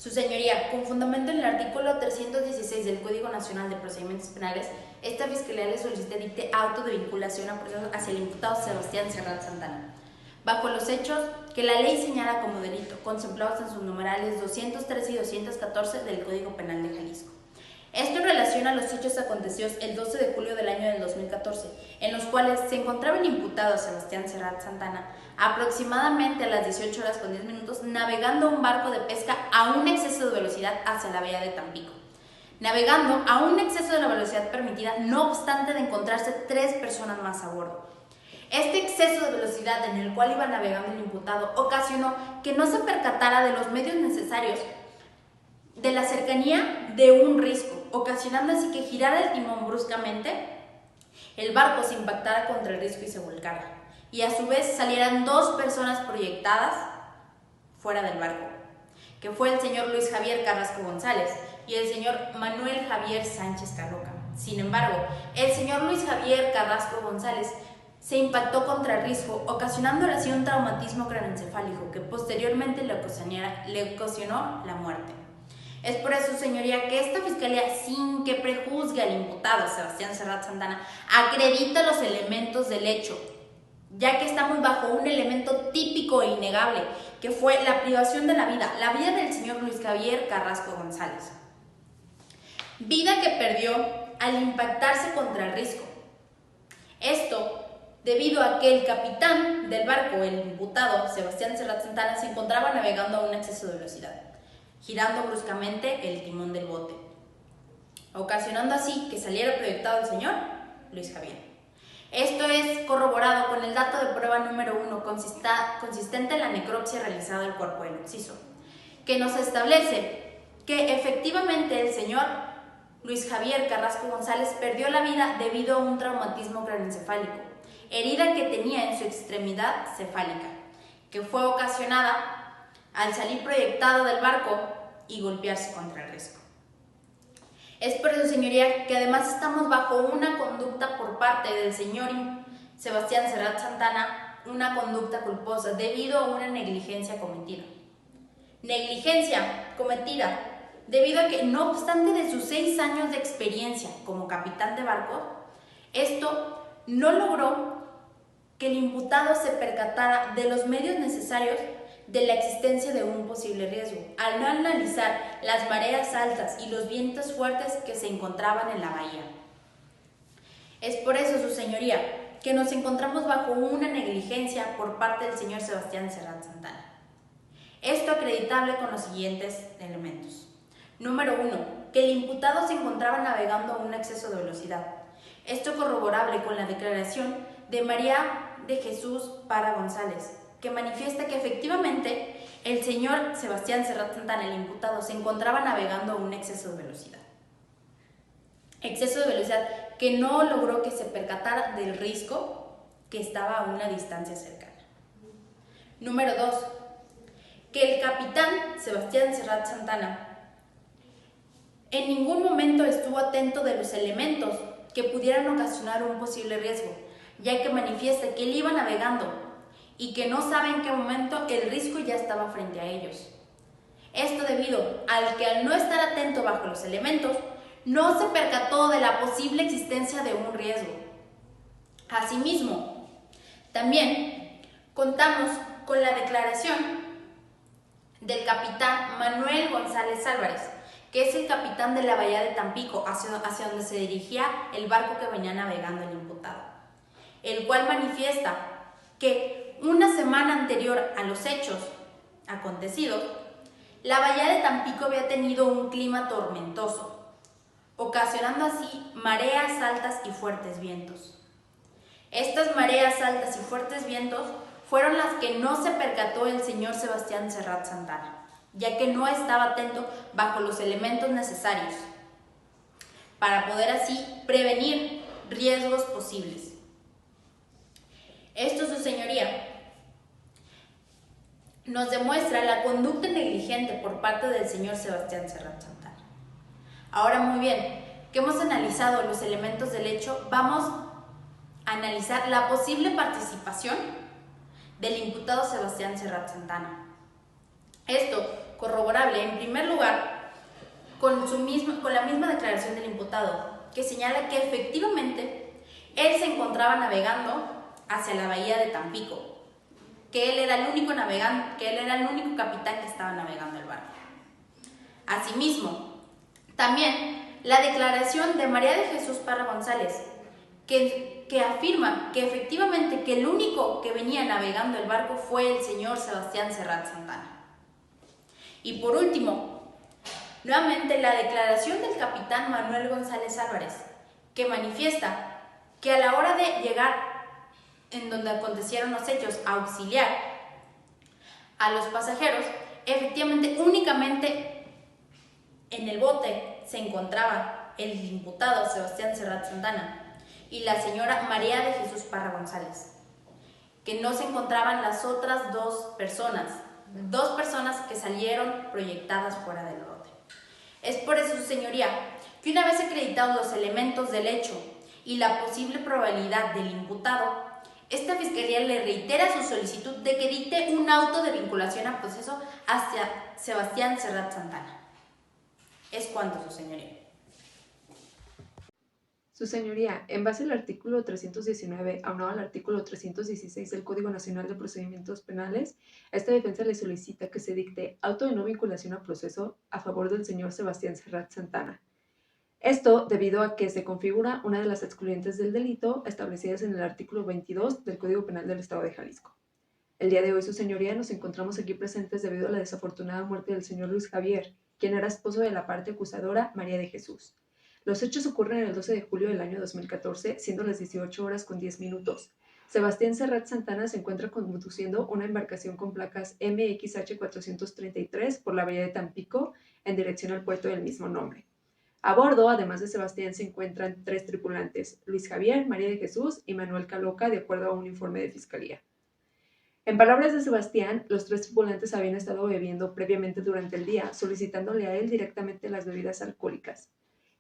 Su señoría, con fundamento en el artículo 316 del Código Nacional de Procedimientos Penales, esta Fiscalía le solicita dicte auto de vinculación a proceso hacia el imputado Sebastián Serrat Santana, bajo los hechos que la ley señala como delito, contemplados en sus numerales 213 y 214 del Código Penal de Jalisco. Esto en relación a los hechos acontecidos el 12 de julio del año del 2014, en los cuales se encontraba el imputado Sebastián Serrat Santana aproximadamente a las 18 horas con 10 minutos navegando un barco de pesca a un exceso de velocidad hacia la bahía de Tampico. Navegando a un exceso de la velocidad permitida, no obstante de encontrarse 3 personas más a bordo. Este exceso de velocidad en el cual iba navegando el imputado ocasionó que no se percatara de los medios necesarios de la cercanía de un risco, ocasionando así que girara el timón bruscamente, el barco se impactara contra el risco y se volcara, y a su vez salieran 2 personas proyectadas fuera del barco, que fue el señor Luis Javier Carrasco González y el señor Manuel Javier Sánchez Carroca. Sin embargo, el señor Luis Javier Carrasco González se impactó contra el risco, ocasionándole así un traumatismo craneoencefálico que posteriormente le ocasionó la muerte. Es por eso, señoría, que esta Fiscalía, sin que prejuzgue al imputado Sebastián Serrat Santana, acredita los elementos del hecho, ya que estamos bajo un elemento típico e innegable, que fue la privación de la vida del señor Luis Javier Carrasco González. Vida que perdió al impactarse contra el risco. Esto debido a que el capitán del barco, el imputado Sebastián Serrat Santana, se encontraba navegando a un exceso de velocidad, girando bruscamente el timón del bote, ocasionando así que saliera proyectado el señor Luis Javier. Esto es corroborado con el dato de prueba número 1 consistente en la necropsia realizada del cuerpo del occiso, que nos establece que efectivamente el señor Luis Javier Carrasco González perdió la vida debido a un traumatismo craneoencefálico, herida que tenía en su extremidad cefálica, que fue ocasionada al salir proyectado del barco y golpearse contra el risco. Es por eso, señoría, que además estamos bajo una conducta por parte del señor Sebastián Serrat Santana, una conducta culposa debido a una negligencia cometida. Negligencia cometida debido a que, no obstante de sus 6 años de experiencia como capitán de barco, esto no logró que el imputado se percatara de los medios necesarios de la existencia de un posible riesgo, al no analizar las mareas altas y los vientos fuertes que se encontraban en la bahía. Es por eso, su señoría, que nos encontramos bajo una negligencia por parte del señor Sebastián Serrat Santana. Esto acreditable con los siguientes elementos. Número 1, que el imputado se encontraba navegando a un exceso de velocidad. Esto corroborable con la declaración de María de Jesús Parra González, que manifiesta que efectivamente el señor Sebastián Serrat Santana, el imputado, se encontraba navegando a un exceso de velocidad. Exceso de velocidad que no logró que se percatara del risco que estaba a una distancia cercana. Número 2, que el capitán Sebastián Serrat Santana en ningún momento estuvo atento de los elementos que pudieran ocasionar un posible riesgo, ya que manifiesta que él iba navegando y que no sabe en qué momento el riesgo ya estaba frente a ellos. Esto debido al que, al no estar atento bajo los elementos, no se percató de la posible existencia de un riesgo. Asimismo, también contamos con la declaración del capitán Manuel González Álvarez, que es el capitán de la bahía de Tampico, hacia donde se dirigía el barco que venía navegando el imputado, el cual manifiesta que una semana anterior a los hechos acontecidos, la bahía de Tampico había tenido un clima tormentoso, ocasionando así mareas altas y fuertes vientos. Estas mareas altas y fuertes vientos fueron las que no se percató el señor Sebastián Serrat Santana, ya que no estaba atento bajo los elementos necesarios para poder así prevenir riesgos posibles. Esto, su señoría, nos demuestra la conducta negligente por parte del señor Sebastián Serrat Santana. Ahora, muy bien, que hemos analizado los elementos del hecho, vamos a analizar la posible participación del imputado Sebastián Serrat Santana. Esto corroborable, en primer lugar, con la misma declaración del imputado, que señala que efectivamente él se encontraba navegando hacia la bahía de Tampico, que él era el único capitán que estaba navegando el barco. Asimismo, también la declaración de María de Jesús Parra González, que afirma que efectivamente que el único que venía navegando el barco fue el señor Sebastián Serrat Santana. Y por último, nuevamente la declaración del capitán Manuel González Álvarez, que manifiesta que a la hora de llegar en donde acontecieron los hechos a auxiliar a los pasajeros, efectivamente únicamente en el bote se encontraba el imputado Sebastián Serrat Santana y la señora María de Jesús Parra González, que no se encontraban las otras dos personas que salieron proyectadas fuera del bote. Es por eso, su señoría, que una vez acreditados los elementos del hecho y la posible probabilidad del imputado, esta fiscalía le reitera su solicitud de que dicte un auto de vinculación a proceso hacia Sebastián Serrat Santana. Es cuanto, su señoría. Su señoría, en base al artículo 319, aunado al artículo 316 del Código Nacional de Procedimientos Penales, esta defensa le solicita que se dicte auto de no vinculación a proceso a favor del señor Sebastián Serrat Santana. Esto debido a que se configura una de las excluyentes del delito establecidas en el artículo 22 del Código Penal del Estado de Jalisco. El día de hoy, su señoría, nos encontramos aquí presentes debido a la desafortunada muerte del señor Luis Javier, quien era esposo de la parte acusadora María de Jesús. Los hechos ocurren el 12 de julio del año 2014, siendo las 18 horas con 10 minutos. Sebastián Serrat Santana se encuentra conduciendo una embarcación con placas MXH 433 por la bahía de Tampico en dirección al puerto del mismo nombre. A bordo, además de Sebastián, se encuentran 3 tripulantes: Luis Javier, María de Jesús y Manuel Caloca, de acuerdo a un informe de fiscalía. En palabras de Sebastián, los 3 tripulantes habían estado bebiendo previamente durante el día, solicitándole a él directamente las bebidas alcohólicas.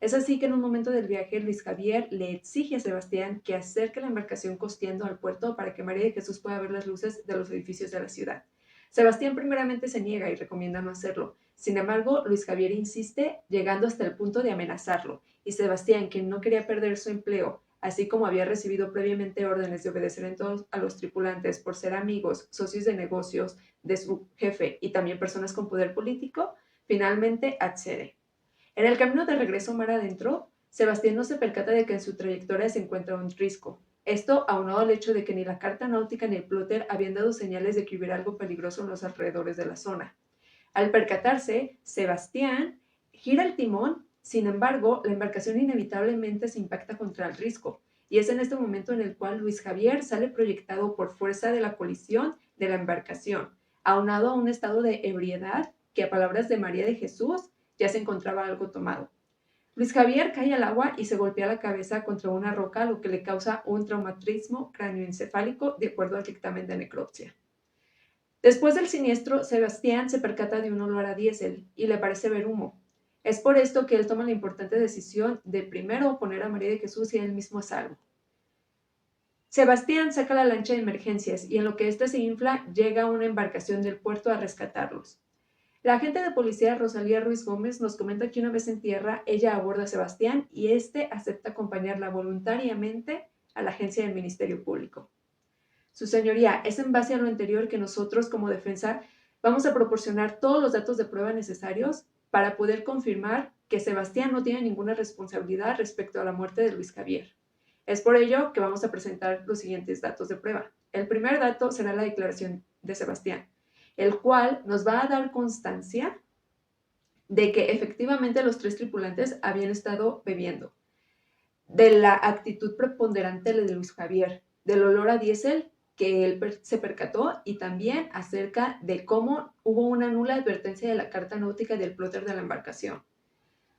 Es así que en un momento del viaje, Luis Javier le exige a Sebastián que acerque la embarcación costeando al puerto para que María de Jesús pueda ver las luces de los edificios de la ciudad. Sebastián primeramente se niega y recomienda no hacerlo. Sin embargo, Luis Javier insiste, llegando hasta el punto de amenazarlo, y Sebastián, quien no quería perder su empleo, así como había recibido previamente órdenes de obedecer en todos a los tripulantes por ser amigos, socios de negocios de su jefe y también personas con poder político, finalmente accede. En el camino de regreso mar adentro, Sebastián no se percata de que en su trayectoria se encuentra un risco. Esto aunado al hecho de que ni la carta náutica ni el plotter habían dado señales de que hubiera algo peligroso en los alrededores de la zona. Al percatarse, Sebastián gira el timón. Sin embargo, la embarcación inevitablemente se impacta contra el risco, y es en este momento en el cual Luis Javier sale proyectado por fuerza de la colisión de la embarcación, aunado a un estado de ebriedad que, a palabras de María de Jesús, ya se encontraba algo tomado. Luis Javier cae al agua y se golpea la cabeza contra una roca, lo que le causa un traumatismo cráneoencefálico, de acuerdo al dictamen de necropsia. Después del siniestro, Sebastián se percata de un olor a diésel y le parece ver humo. Es por esto que él toma la importante decisión de primero poner a María de Jesús y a él mismo a salvo. Sebastián saca la lancha de emergencias y en lo que ésta se infla, llega una embarcación del puerto a rescatarlos. La agente de policía Rosalía Ruiz Gómez nos comenta que una vez en tierra, ella aborda a Sebastián y este acepta acompañarla voluntariamente a la agencia del Ministerio Público. Su señoría, es en base a lo anterior que nosotros como defensa vamos a proporcionar todos los datos de prueba necesarios para poder confirmar que Sebastián no tiene ninguna responsabilidad respecto a la muerte de Luis Javier. Es por ello que vamos a presentar los siguientes datos de prueba. El primer dato será la declaración de Sebastián, el cual nos va a dar constancia de que efectivamente los 3 tripulantes habían estado bebiendo, de la actitud preponderante de Luis Javier, del olor a diésel que él se percató y también acerca de cómo hubo una nula advertencia de la carta náutica del plotter de la embarcación.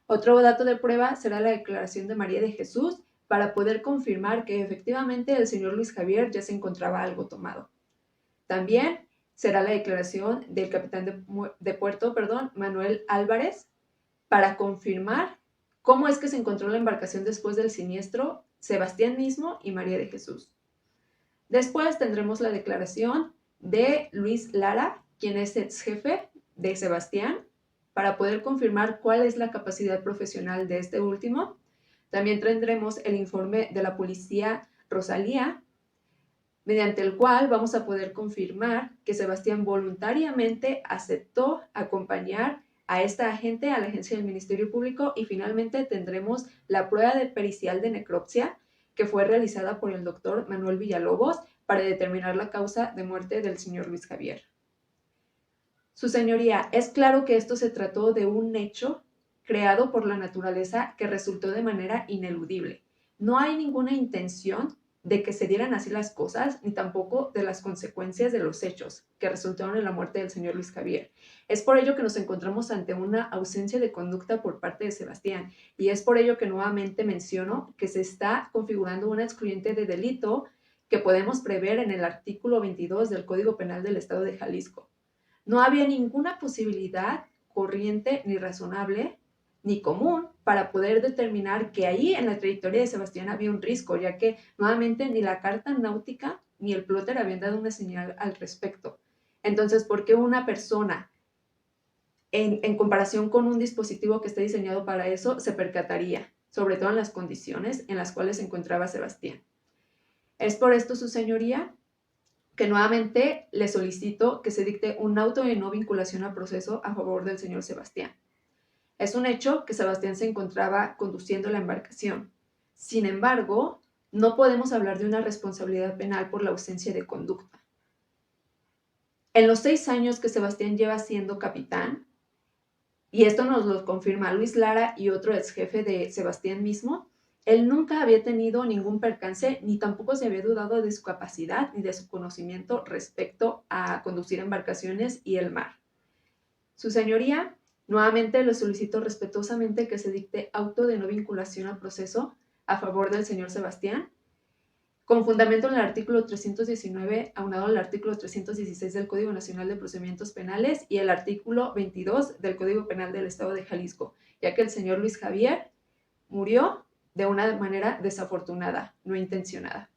Otro dato de prueba será la declaración de María de Jesús para poder confirmar que efectivamente el señor Luis Javier ya se encontraba algo tomado. También será la declaración del capitán de puerto, Manuel Álvarez, para confirmar cómo es que se encontró la embarcación después del siniestro, Sebastián mismo y María de Jesús. Después tendremos la declaración de Luis Lara, quien es ex jefe de Sebastián para poder confirmar cuál es la capacidad profesional de este último. También tendremos el informe de la policía Rosalía, mediante el cual vamos a poder confirmar que Sebastián voluntariamente aceptó acompañar a esta agente a la agencia del Ministerio Público, y finalmente tendremos la prueba de pericial de necropsia que fue realizada por el doctor Manuel Villalobos para determinar la causa de muerte del señor Luis Javier. Su señoría, es claro que esto se trató de un hecho creado por la naturaleza que resultó de manera ineludible. No hay ninguna intención de que se dieran así las cosas, ni tampoco de las consecuencias de los hechos que resultaron en la muerte del señor Luis Javier. Es por ello que nos encontramos ante una ausencia de conducta por parte de Sebastián, y es por ello que nuevamente menciono que se está configurando una excluyente de delito que podemos prever en el artículo 22 del Código Penal del Estado de Jalisco. No había ninguna posibilidad corriente ni razonable ni común para poder determinar que ahí en la trayectoria de Sebastián había un risco, ya que nuevamente ni la carta náutica ni el plotter habían dado una señal al respecto. Entonces, ¿por qué una persona, en comparación con un dispositivo que esté diseñado para eso, se percataría, sobre todo en las condiciones en las cuales se encontraba Sebastián? Es por esto, su señoría, que nuevamente le solicito que se dicte un auto de no vinculación a proceso a favor del señor Sebastián. Es un hecho que Sebastián se encontraba conduciendo la embarcación. Sin embargo, no podemos hablar de una responsabilidad penal por la ausencia de conducta. En los 6 años que Sebastián lleva siendo capitán, y esto nos lo confirma Luis Lara y otro ex jefe de Sebastián mismo, él nunca había tenido ningún percance, ni tampoco se había dudado de su capacidad ni de su conocimiento respecto a conducir embarcaciones y el mar. Su señoría, nuevamente le solicito respetuosamente que se dicte auto de no vinculación al proceso a favor del señor Sebastián, con fundamento en el artículo 319, aunado al artículo 316 del Código Nacional de Procedimientos Penales y el artículo 22 del Código Penal del Estado de Jalisco, ya que el señor Luis Javier murió de una manera desafortunada, no intencionada.